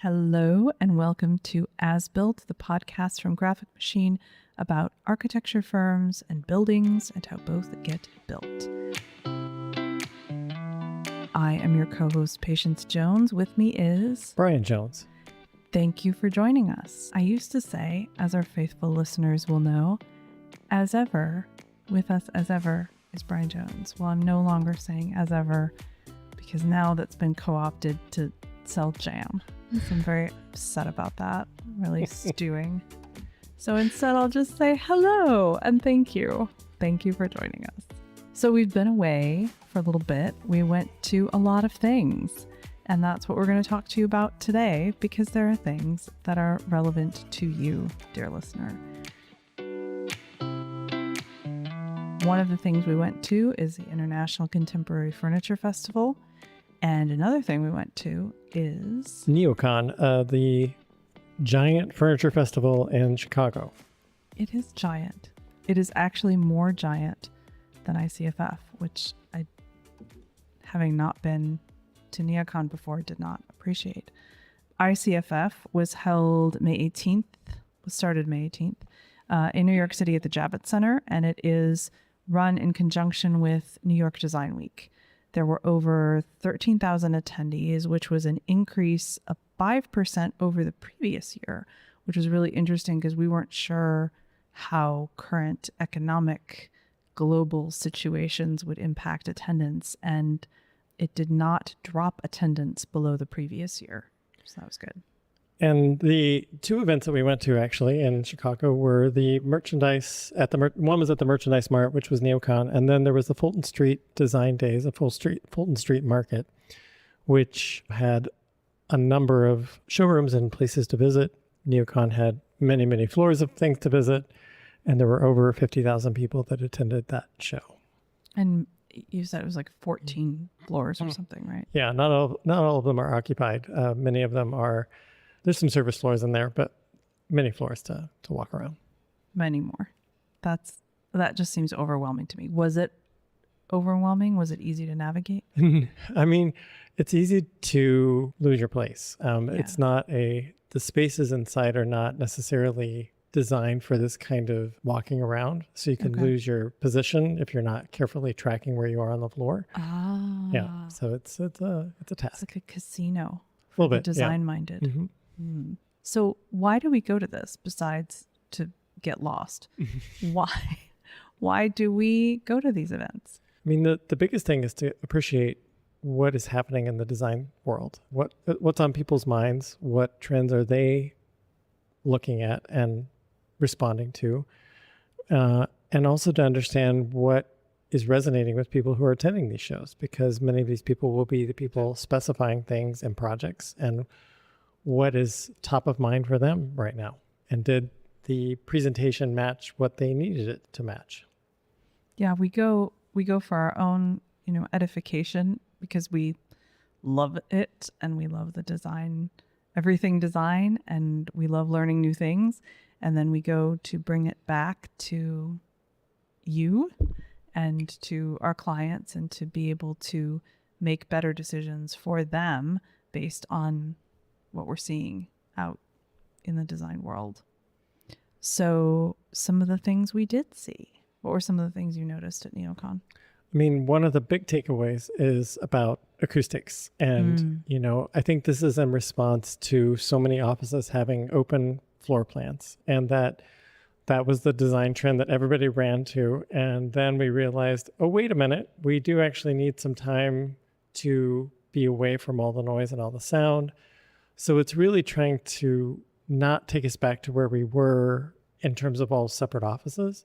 Hello and welcome to As Built, the podcast from Graphic Machine about architecture firms and buildings and how both get built. I am your co-host, Patience Jones. With me is Brian Jones. Thank you for joining us. I used to say, as our faithful listeners will know, as ever, with us as ever is Brian Jones. Well, I'm no longer saying as ever because now that's been co-opted to sell jam. So I'm very upset about that. I'm really stewing. So instead, I'll just say hello and thank you. Thank you for joining us. So we've been away for a little bit. We went to a lot of things, and that's what we're going to talk to you about today because there are things that are relevant to you, dear listener. One of the things we went to is the International Contemporary Furniture Festival. And another thing we went to is NeoCon, the giant furniture festival in Chicago. It is giant. It is actually more giant than ICFF, which I, having not been to NeoCon before, did not appreciate. ICFF was held May 18th, started May 18th, in New York City at the Javits Center, and it is run in conjunction with New York Design Week. There were over 13,000 attendees, which was an increase of 5% over the previous year, which was really interesting because we weren't sure how current economic global situations would impact attendance, and it did not drop attendance below the previous year. So that was good. And the two events that we went to actually in Chicago were the merchandise one was at the Merchandise Mart, which was NeoCon, and then there was the Fulton Street Design Days, a Fulton Street Market, which had a number of showrooms and places to visit. NeoCon had many, many floors of things to visit, and there were over 50,000 people that attended that show. And you said it was like 14 floors or something, right? Yeah, not all of them are occupied. Many of them are. There's some service floors in there, but many floors to walk around. Many more. That just seems overwhelming to me. Was it overwhelming? Was it easy to navigate? I mean, it's easy to lose your place. It's not the spaces inside are not necessarily designed for this kind of walking around. So you can lose your position if you're not carefully tracking where you are on the floor. Ah. Yeah. So it's a task. It's like a casino A for little the bit, design-minded. Mm-hmm. So why do we go to this besides to get lost? Why do we go to these events? I mean, the biggest thing is to appreciate what is happening in the design world. What's on people's minds? What trends are they looking at and responding to? And also to understand what is resonating with people who are attending these shows, because many of these people will be the people specifying things and projects and what is top of mind for them right now. And did the presentation match what they needed it to match? Yeah, we go for our own, edification because we love it and we love the design, everything design, and we love learning new things. And then we go to bring it back to you and to our clients and to be able to make better decisions for them based on what we're seeing out in the design world. So some of the things we did see, what were some of the things you noticed at NeoCon? I mean, one of the big takeaways is about acoustics. And, I think this is in response to so many offices having open floor plans, and that was the design trend that everybody ran to. And then we realized, oh, wait a minute, we do actually need some time to be away from all the noise and all the sound. So it's really trying to not take us back to where we were in terms of all separate offices,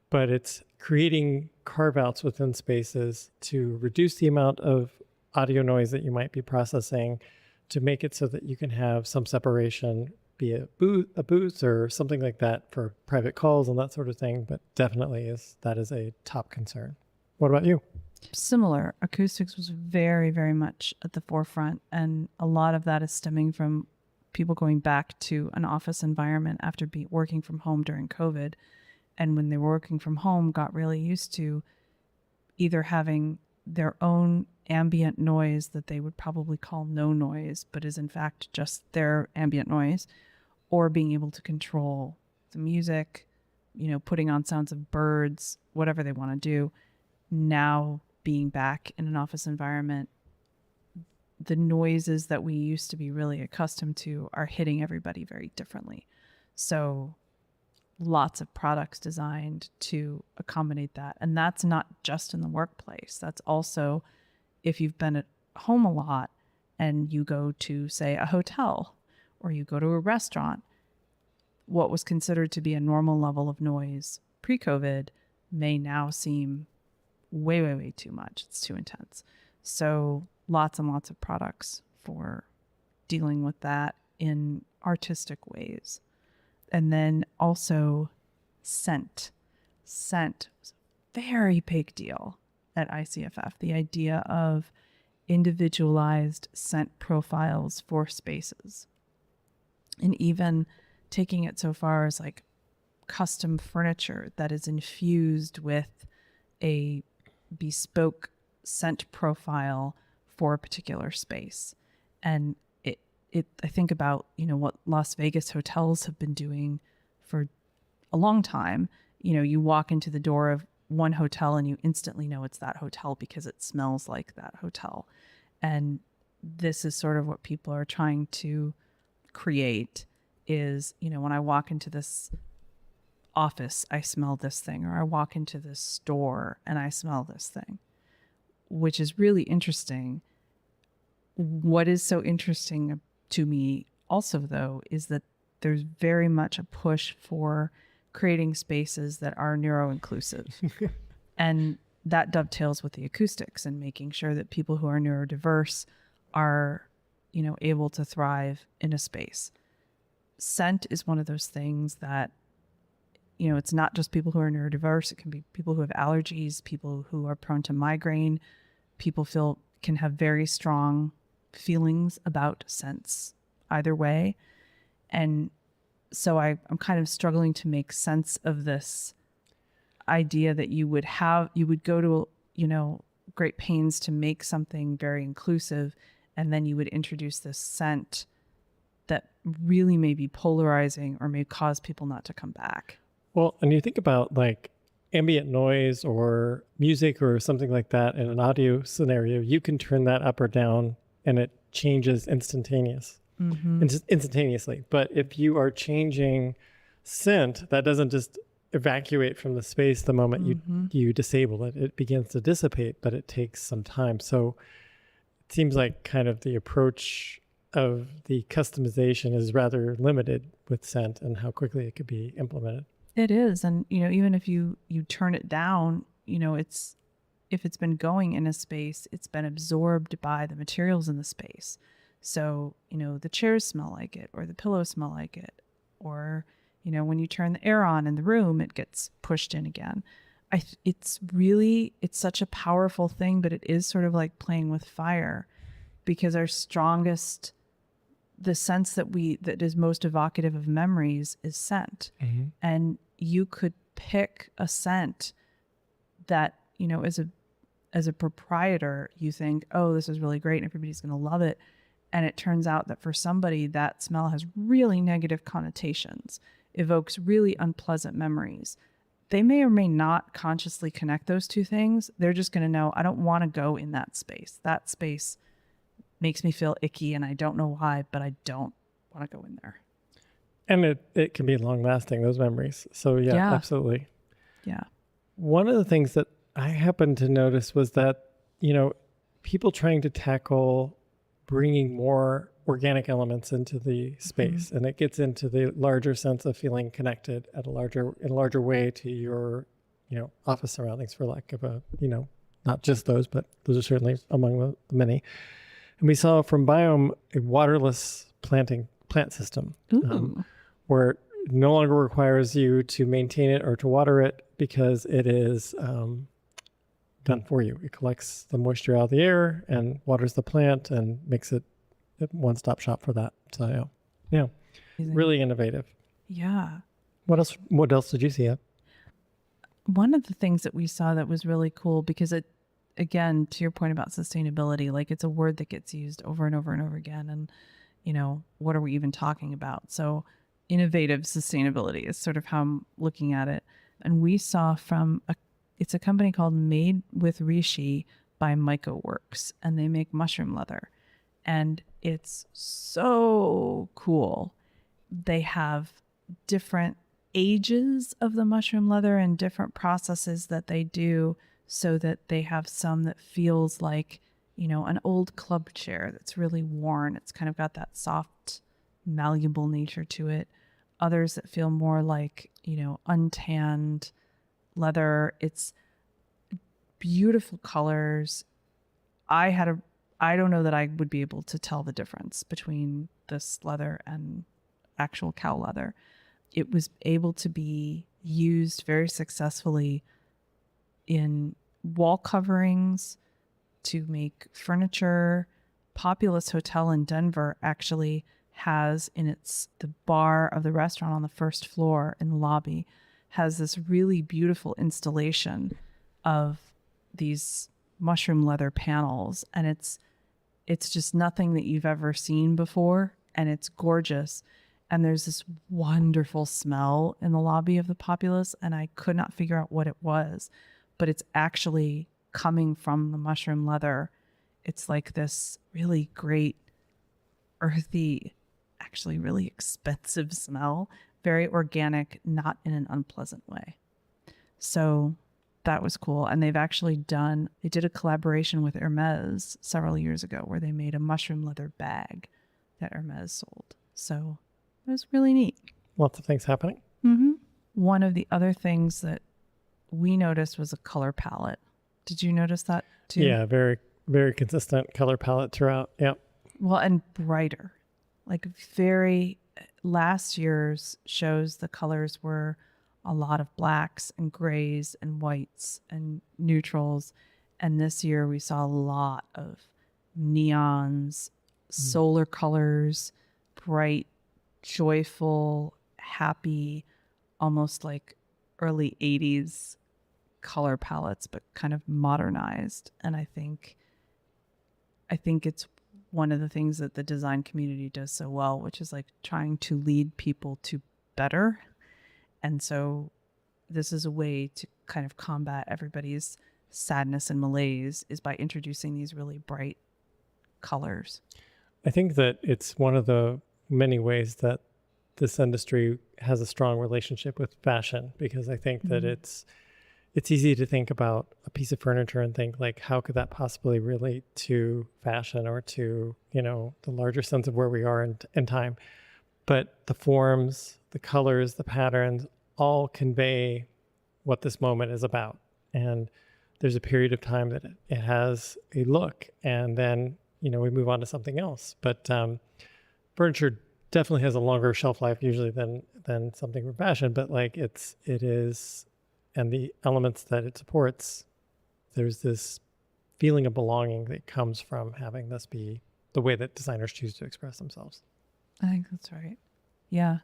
but it's creating carve-outs within spaces to reduce the amount of audio noise that you might be processing, to make it so that you can have some separation, be it a booth or something like that for private calls and that sort of thing. But definitely that is a top concern. What about you? Similar. Acoustics was very, very much at the forefront. And a lot of that is stemming from people going back to an office environment after working from home during COVID. And when they were working from home, got really used to either having their own ambient noise that they would probably call no noise, but is in fact just their ambient noise, or being able to control the music, putting on sounds of birds, whatever they want to do. Now being back in an office environment, the noises that we used to be really accustomed to are hitting everybody very differently. So lots of products designed to accommodate that. And that's not just in the workplace. That's also if you've been at home a lot and you go to, say, a hotel or you go to a restaurant, what was considered to be a normal level of noise pre-COVID may now seem way, way, way too much. It's too intense. So lots and lots of products for dealing with that in artistic ways. And then also scent. Scent was a very big deal at ICFF. The idea of individualized scent profiles for spaces. And even taking it so far as like custom furniture that is infused with a bespoke scent profile for a particular space. And I think about, what Las Vegas hotels have been doing for a long time. You walk into the door of one hotel and you instantly know it's that hotel because it smells like that hotel. And this is sort of what people are trying to create is, when I walk into this office, I smell this thing, or I walk into this store and I smell this thing, which is really interesting. What is so interesting to me also, though, is that there's very much a push for creating spaces that are neuro-inclusive. And that dovetails with the acoustics and making sure that people who are neurodiverse are, able to thrive in a space. Scent is one of those things that, it's not just people who are neurodiverse. It can be people who have allergies, people who are prone to migraine. People can have very strong feelings about scents either way. And so I'm kind of struggling to make sense of this idea that you would go to, great pains to make something very inclusive, and then you would introduce this scent that really may be polarizing or may cause people not to come back. Well, and you think about like ambient noise or music or something like that in an audio scenario, you can turn that up or down and it changes instantaneously. But if you are changing scent, that doesn't just evacuate from the space the moment you disable it. It begins to dissipate, but it takes some time. So it seems like kind of the approach of the customization is rather limited with scent and how quickly it could be implemented. It is. And, even if you turn it down, if it's been going in a space, it's been absorbed by the materials in the space. So, the chairs smell like it, or the pillows smell like it, or, when you turn the air on in the room, it gets pushed in again. It's such a powerful thing, but it is sort of like playing with fire, because the sense that is most evocative of memories is scent. Mm-hmm. And you could pick a scent that, as a proprietor, you think, oh, this is really great and everybody's going to love it. And it turns out that for somebody, that smell has really negative connotations, evokes really unpleasant memories. They may or may not consciously connect those two things. They're just going to know, I don't want to go in that space. That space makes me feel icky and I don't know why, but I don't want to go in there. And it can be long lasting, those memories. So yeah, absolutely. Yeah. One of the things that I happened to notice was that, people trying to tackle bringing more organic elements into the space, and it gets into the larger sense of feeling connected in a larger way to your, office surroundings, for lack of a, not just those, but those are certainly among the many. And we saw from Biome a waterless plant system, where it no longer requires you to maintain it or to water it because it is done for you. It collects the moisture out of the air and waters the plant and makes it a one-stop shop for that. So yeah, really innovative. Yeah. What else did you see? One of the things that we saw that was really cool, because it again, to your point about sustainability, like it's a word that gets used over and over and over again. And, what are we even talking about? So innovative sustainability is sort of how I'm looking at it. And we saw it's a company called Made with Rishi by MycoWorks, and they make mushroom leather. And it's so cool. They have different ages of the mushroom leather and different processes that they do, so that they have some that feels like, an old club chair that's really worn. It's kind of got that soft, malleable nature to it. Others that feel more like, untanned leather. It's beautiful colors. I don't know that I would be able to tell the difference between this leather and actual cow leather. It was able to be used very successfully in wall coverings, to make furniture. Populous Hotel in Denver actually has the bar of the restaurant on the first floor in the lobby has this really beautiful installation of these mushroom leather panels, and it's just nothing that you've ever seen before, and it's gorgeous. And there's this wonderful smell in the lobby of the Populous, and I could not figure out what it was, but it's actually coming from the mushroom leather. It's like this really great, earthy, actually really expensive smell, very organic, not in an unpleasant way. So that was cool. And they did a collaboration with Hermes several years ago where they made a mushroom leather bag that Hermes sold. So it was really neat. Lots of things happening. Mm-hmm. One of the other things that we noticed was a color palette. Did you notice that too? Yeah, very, very consistent color palette throughout. Yep. Well, and brighter. Last year's shows, the colors were a lot of blacks and grays and whites and neutrals. And this year we saw a lot of neons, solar colors, bright, joyful, happy, almost like early 80s color palettes, but kind of modernized. And I think it's one of the things that the design community does so well, which is like trying to lead people to better. And so this is a way to kind of combat everybody's sadness and malaise, is by introducing these really bright colors. I think that it's one of the many ways that this industry has a strong relationship with fashion, because I think that it's easy to think about a piece of furniture and think like, how could that possibly relate to fashion or to, the larger sense of where we are in time? But the forms, the colors, the patterns all convey what this moment is about. And there's a period of time that it has a look, and then, we move on to something else. But furniture definitely has a longer shelf life usually than something from fashion, but like it is, and the elements that it supports, there's this feeling of belonging that comes from having this be the way that designers choose to express themselves. I think that's right. Yeah.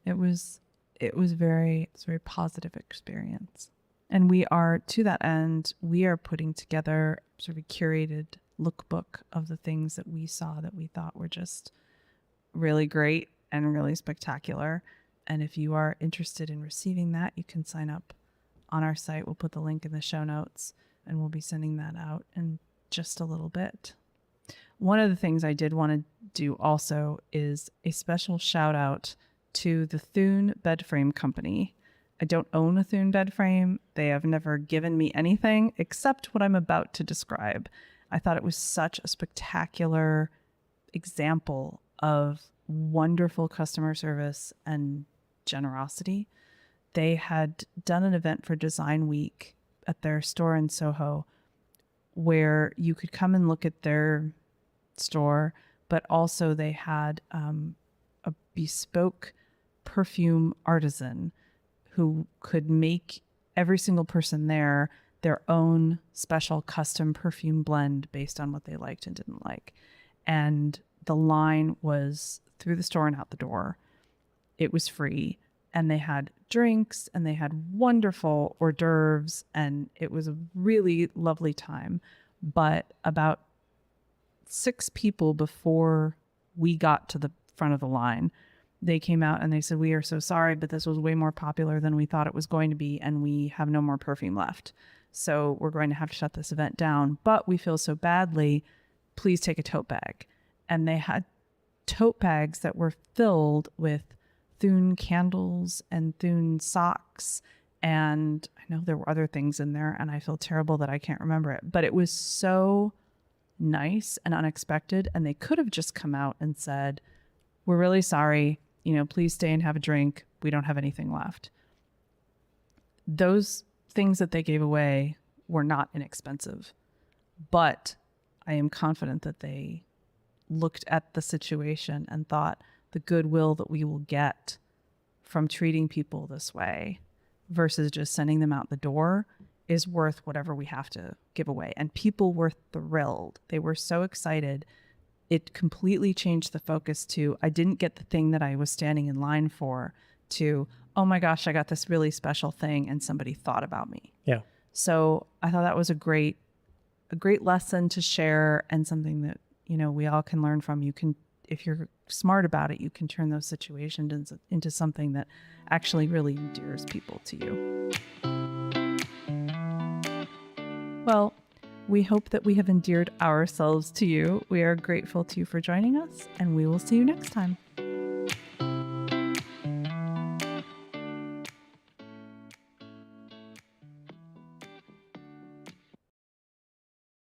It's a very positive experience. And to that end, we are putting together sort of a curated lookbook of the things that we saw that we thought were just really great and really spectacular. And if you are interested in receiving that, you can sign up on our site. We'll put the link in the show notes, and we'll be sending that out in just a little bit. One of the things I did want to do also is a special shout out to the Thune Bed Frame Company. I don't own a Thune bed frame. They have never given me anything except what I'm about to describe. I thought it was such a spectacular example of wonderful customer service and generosity. They had done an event for Design Week at their store in Soho where you could come and look at their store, but also they had a bespoke perfume artisan who could make every single person there their own special custom perfume blend based on what they liked and didn't like. And the line was through the store and out the door. It was free. and they had drinks and they had wonderful hors d'oeuvres, and it was a really lovely time. But about 6 people before we got to the front of the line, they came out and they said, "We are so sorry, but this was way more popular than we thought it was going to be, and we have no more perfume left. So we're going to have to shut this event down, but we feel so badly. Please take a tote bag." And they had tote bags that were filled with Thun candles and Thun socks. And I know there were other things in there, and I feel terrible that I can't remember it, but it was so nice and unexpected. And they could have just come out and said, "We're really sorry, please stay and have a drink. We don't have anything left." Those things that they gave away were not inexpensive, but I am confident that they looked at the situation and thought the goodwill that we will get from treating people this way versus just sending them out the door is worth whatever we have to give away. And people were thrilled. They were so excited. It completely changed the focus to, I didn't get the thing that I was standing in line for, to, oh my gosh, I got this really special thing and somebody thought about me. Yeah. So I thought that was a great lesson to share, and something that, we all can learn from. You can, if you're smart about it, you can turn those situations into something that actually really endears people to you. Well, we hope that we have endeared ourselves to you. We are grateful to you for joining us, and we will see you next time.